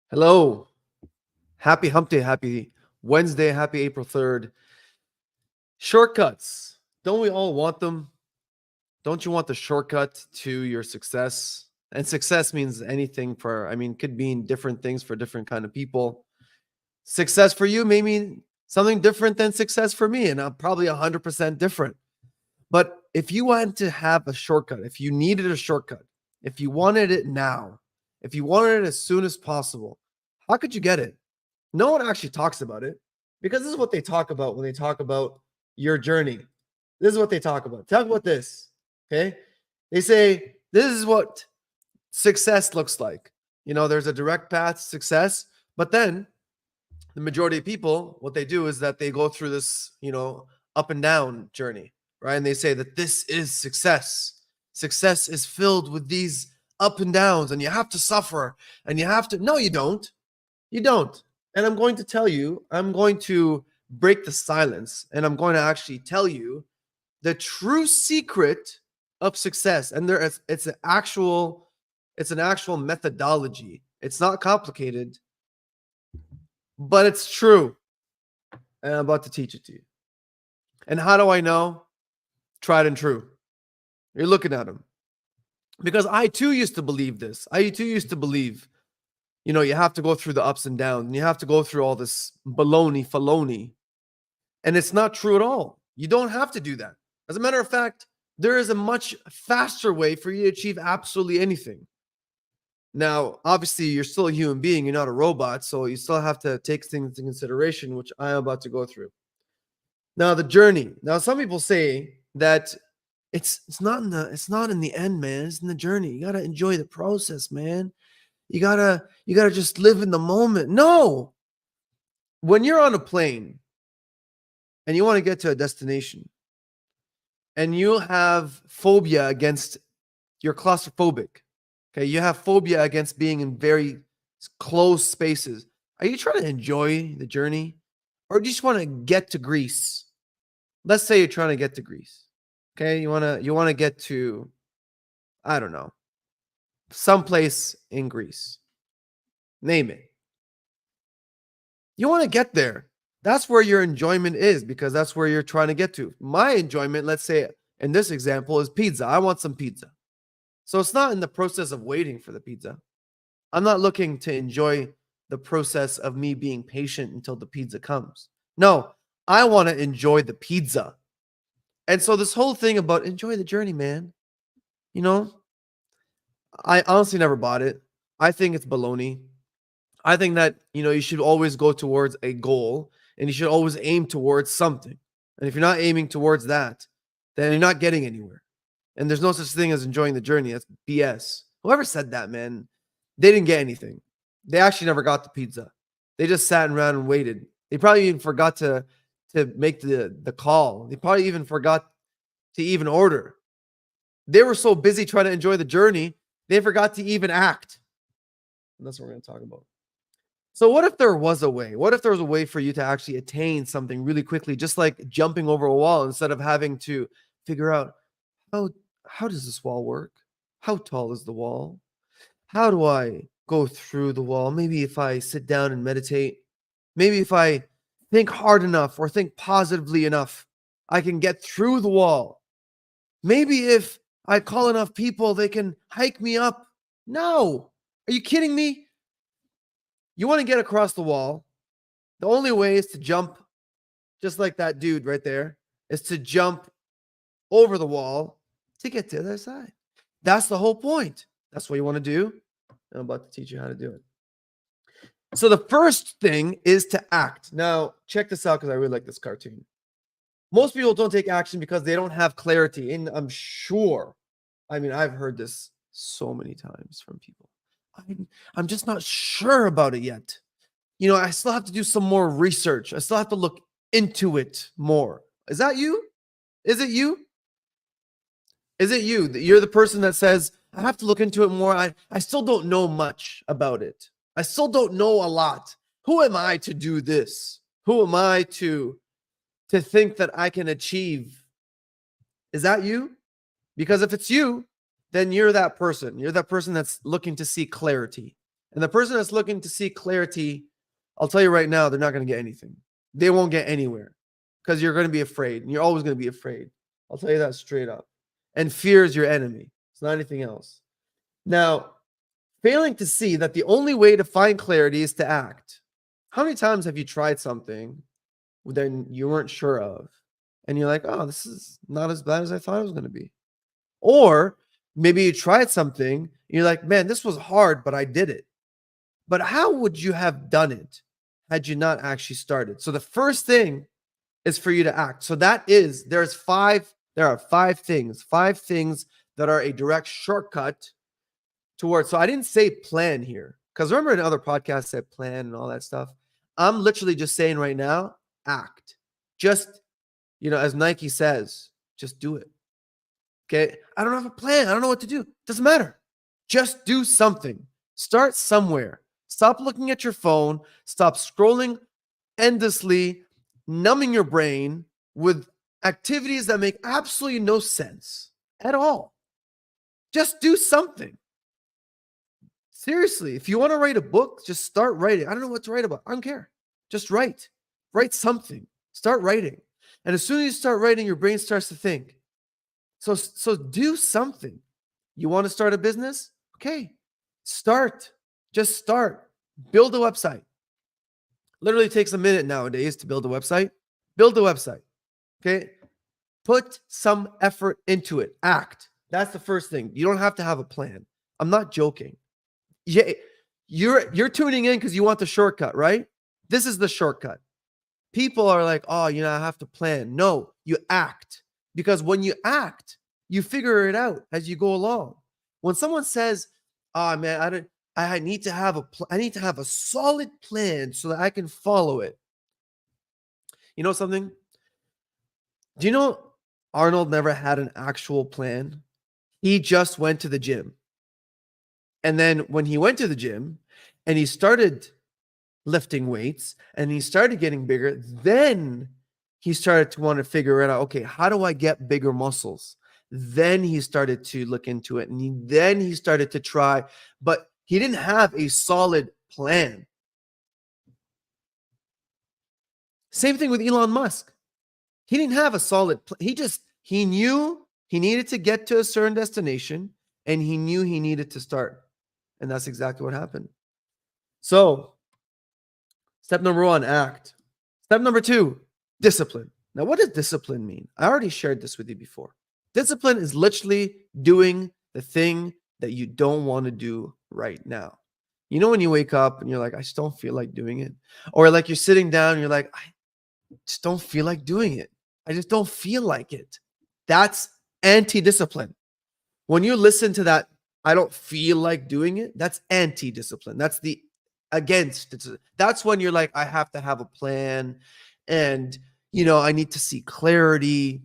Hello. Happy hump day. Happy Wednesday. Happy April 3rd. Shortcuts. Don't we all want them? Don't you want the shortcut to your success? And success means anything could mean different things for different kind of people. Success for you may mean something different than success for me, and I'm probably 100% different. But if you want to have a shortcut, if you needed a shortcut, if you wanted it now, if you wanted it as soon as possible, how could you get it? No one actually talks about it because this is what they talk about when they talk about your journey. This is what they talk about. Talk about this. Okay. They say this is what success looks like. There's a direct path to success, but then the majority of people, what they do is that they go through this, up and down journey, right? And they say that this is success. Success is filled with these up and downs, and you have to suffer, and you have to. No, you don't. You don't. And I'm going to tell you, I'm going to break the silence, and I'm going to actually tell you the true secret of success. And it's an actual methodology. It's not complicated, but it's true. And I'm about to teach it to you. And how do I know? Tried and true. You're looking at them. Because I too used to believe this. I too used to believe, you have to go through the ups and downs, and you have to go through all this baloney. And it's not true at all. You don't have to do that. As a matter of fact, there is a much faster way for you to achieve absolutely anything. Now, obviously, you're still a human being. You're not a robot. So you still have to take things into consideration, which I am about to go through. Now, the journey. Now, some people say that it's not in the end, man. It's in the journey. You gotta enjoy the process, man. You gotta just live in the moment. No. When you're on a plane and you want to get to a destination and you have phobia against, you're claustrophobic. Okay, you have phobia against being in very closed spaces. Are you trying to enjoy the journey, or do you just want to get to Greece? Let's say you're trying to get to Greece. Okay, you want to get to, I don't know, someplace in Greece. Name it. You want to get there. That's where your enjoyment is, because that's where you're trying to get to. My enjoyment, let's say in this example, is pizza. I want some pizza. So it's not in the process of waiting for the pizza. I'm not looking to enjoy the process of me being patient until the pizza comes. No, I want to enjoy the pizza. And so this whole thing about enjoy the journey, man, I honestly never bought it. I think it's baloney. I think that, you should always go towards a goal, and you should always aim towards something. And if you're not aiming towards that, then you're not getting anywhere. And there's no such thing as enjoying the journey. That's BS. Whoever said that, man, they didn't get anything. They actually never got the pizza. They just sat around and waited. They probably even forgot to make the call. They probably even forgot to even order. They were so busy trying to enjoy the journey, they forgot to even act. And that's what we're going to talk about. So what if there was a way? What if there was a way for you to actually attain something really quickly, just like jumping over a wall, instead of having to figure out how does this wall work? How tall is the wall? How do I go through the wall? Maybe if I sit down and meditate, maybe if I think hard enough or think positively enough, I can get through the wall. Maybe if I call enough people, they can hike me up. No. Are you kidding me? You want to get across the wall. The only way is to jump, just like that dude right there, is to jump over the wall to get to the other side. That's the whole point. That's what you want to do. I'm about to teach you how to do it. So the first thing is to act. Now, check this out, because I really like this cartoon. Most people don't take action because they don't have clarity. And I'm sure, I've heard this so many times from people. I'm just not sure about it yet. I still have to do some more research. I still have to look into it more. Is that you? Is it you? Is it you? You're the person that says, I have to look into it more. I still don't know much about it. I still don't know a lot. Who am I to do this? Who am I to think that I can achieve? Is that you? Because if it's you, then you're that person. You're that person that's looking to see clarity. And the person that's looking to seek clarity, I'll tell you right now, they're not going to get anything. They won't get anywhere because you're going to be afraid, and you're always going to be afraid. I'll tell you that straight up. And fear is your enemy. It's not anything else. Now, failing to see that the only way to find clarity is to act. How many times have you tried something that you weren't sure of? And you're like, oh, this is not as bad as I thought it was going to be. Or maybe you tried something, and you're like, man, this was hard, but I did it. But how would you have done it had you not actually started? So the first thing is for you to act. So there are five things that are a direct shortcut towards. So I didn't say plan here, because remember in other podcasts I said plan and all that stuff. I'm literally just saying right now, act. Just, as Nike says, just do it. Okay. I don't have a plan. I don't know what to do. Doesn't matter. Just do something. Start somewhere. Stop looking at your phone. Stop scrolling endlessly, numbing your brain with activities that make absolutely no sense at all. Just do something. Seriously, if you want to write a book, just start writing. I don't know what to write about. I don't care. Just write. Write something. Start writing. And as soon as you start writing, your brain starts to think. So do something. You want to start a business? Okay. Start. Just start. Build a website. Literally takes a minute nowadays to build a website. Build a website. Okay. Put some effort into it. Act. That's the first thing. You don't have to have a plan. I'm not joking. Yeah, you're tuning in because you want the shortcut, right? This is the shortcut. People are like, oh, I have to plan. No, you act. Because when you act, you figure it out as you go along. When someone says, oh man, I need to have a solid plan so that I can follow it. You know something? Do you know Arnold never had an actual plan? He just went to the gym. And then when he went to the gym and he started lifting weights and he started getting bigger, then he started to want to figure it out. Okay, how do I get bigger muscles? Then he started to look into it, and then he started to try, but he didn't have a solid plan. Same thing with Elon Musk. He didn't have a solid plan. He knew he needed to get to a certain destination, and he knew he needed to start. And that's exactly what happened. So, step number 1, act. Step number 2, discipline. Now, what does discipline mean? I already shared this with you before. Discipline is literally doing the thing that you don't want to do right now. You know when you wake up and you're like, I just don't feel like doing it? Or like you're sitting down and you're like, I just don't feel like doing it. I just don't feel like it. That's anti-discipline. When you listen to that, I don't feel like doing it, that's anti-discipline. That's the against. That's when you're like, I have to have a plan and, I need to see clarity.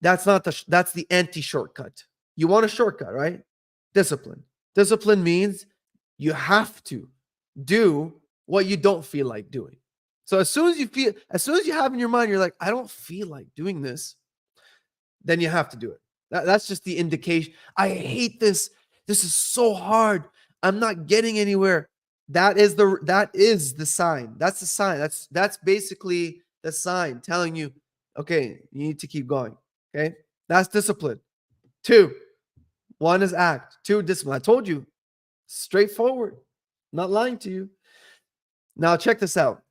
That's the anti-shortcut. You want a shortcut, right? Discipline. Discipline means you have to do what you don't feel like doing. So as soon as you have in your mind, you're like, I don't feel like doing this, then you have to do it. That's just the indication. I hate this. This is so hard. I'm not getting anywhere. That is the sign. That's the sign. That's basically the sign telling you, okay, you need to keep going. Okay? That's discipline. 2, 1 is act. 2, discipline. I told you, straightforward. I'm not lying to you. Now check this out.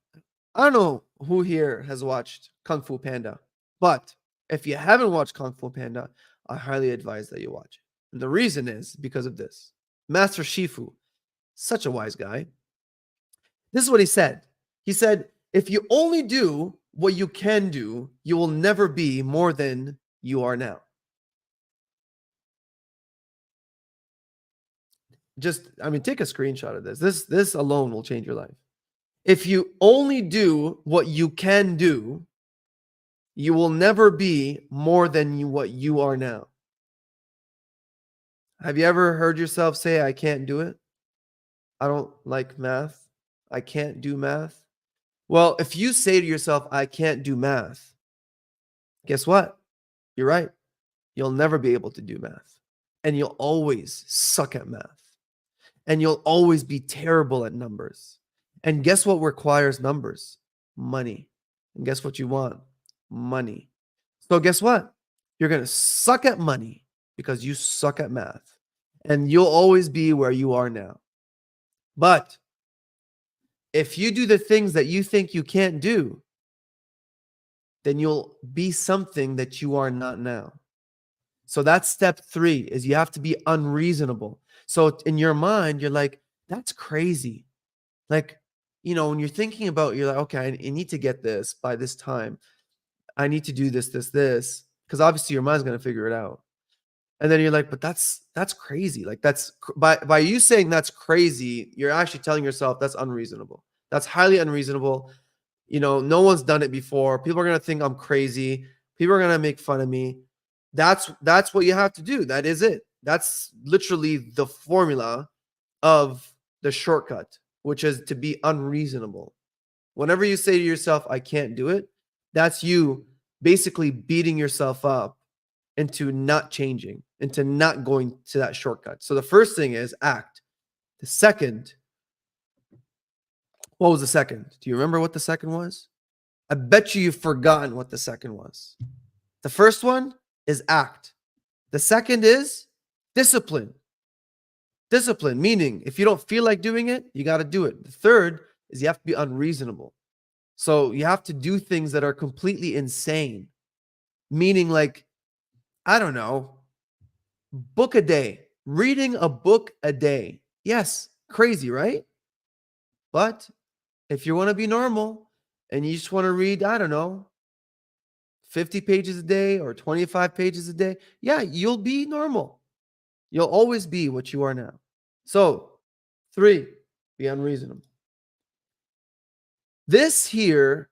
I don't know who here has watched Kung Fu Panda, but if you haven't watched Kung Fu Panda, I highly advise that you watch it. And the reason is because of this. Master Shifu, such a wise guy. This is what he said. He said, if you only do what you can do, you will never be more than you are now. Take a screenshot of this. This alone will change your life. If you only do what you can do, you will never be more than what you are now. Have you ever heard yourself say, I can't do it? I don't like math. I can't do math. Well, if you say to yourself, I can't do math, guess what? You're right. You'll never be able to do math. And you'll always suck at math. and you'll always be terrible at numbers. And guess what requires numbers? Money. And guess what you want? Money. So guess what? You're going to suck at money because you suck at math. And you'll always be where you are now. But if you do the things that you think you can't do, then you'll be something that you are not now. So that's step 3, is you have to be unreasonable. So in your mind, you're like, that's crazy. Like, when you're thinking about, you're like, okay, I need to get this by this time. I need to do this, this, because obviously your mind's going to figure it out. And then you're like, but that's crazy. Like by you saying that's crazy, you're actually telling yourself that's unreasonable. That's highly unreasonable. No one's done it before. People are going to think I'm crazy. People are going to make fun of me. That's what you have to do. That is it. That's literally the formula of the shortcut, which is to be unreasonable. Whenever you say to yourself, I can't do it, that's you basically beating yourself up into not changing, into not going to that shortcut. So the first thing is act. The second, what was the second? Do you remember what the second was? I bet you've forgotten what the second was. The first one is act. The second is discipline. Discipline, meaning if you don't feel like doing it, you got to do it. The third is you have to be unreasonable. So you have to do things that are completely insane, meaning like, I don't know, book a day, reading a book a day. Yes, crazy, right? But if you want to be normal and you just want to read, I don't know, 50 pages a day or 25 pages a day, yeah, you'll be normal. You'll always be what you are now. So, 3, be unreasonable. This here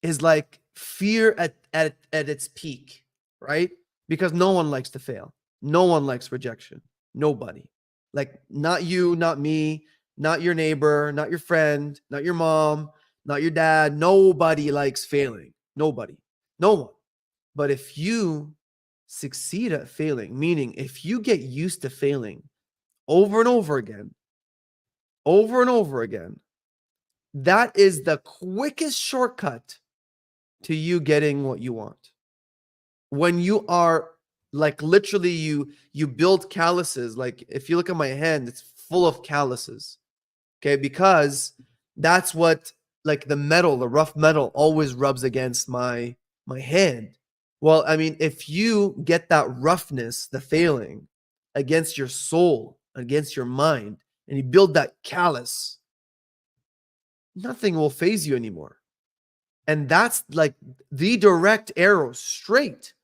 is like fear at its peak, right? Because no one likes to fail. No one likes rejection. Nobody. Like, not you, not me, not your neighbor, not your friend, not your mom, not your dad. Nobody likes failing. Nobody. No one. But if you succeed at failing, meaning if you get used to failing over and over again, that is the quickest shortcut to you getting what you want. When you are like literally you build calluses, like if you look at my hand, it's full of calluses. Okay, because that's what like the rough metal always rubs against my hand. Well, I mean, if you get that roughness, the failing against your soul, against your mind, and you build that callus, nothing will phase you anymore. And that's like the direct arrow straight.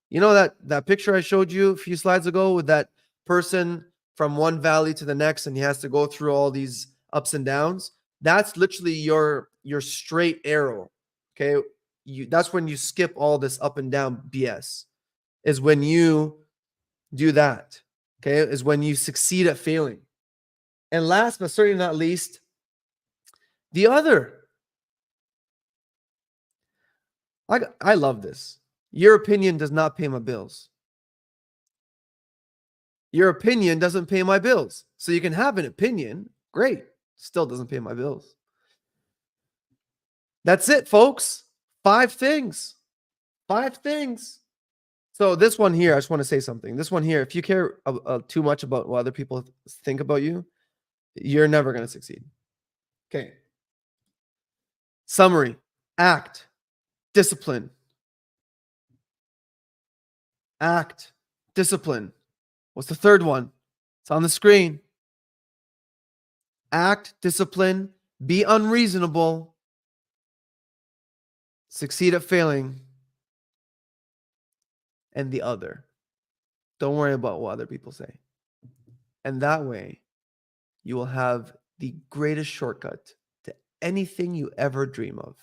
You know that picture I showed you a few slides ago with that person from one valley to the next, and he has to go through all these ups and downs? That's literally your straight arrow. Okay, that's when you skip all this up and down BS. Is when you do that. Okay, is when you succeed at failing. And last but certainly not least, the other. I love this. Your opinion does not pay my bills. Your opinion doesn't pay my bills. So you can have an opinion. Great. Still doesn't pay my bills. That's it, folks. 5 things. 5 things. So this one here, I just want to say something. This one here, if you care too much about what other people think about you, you're never going to succeed. Okay. Summary. Act. Discipline. Act. Discipline. What's the third one? It's on the screen. Act, discipline, be unreasonable, succeed at failing, and the other. Don't worry about what other people say. And that way, you will have the greatest shortcut to anything you ever dream of.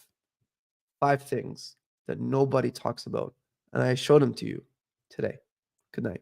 5 things that nobody talks about. And I showed them to you today. Good night.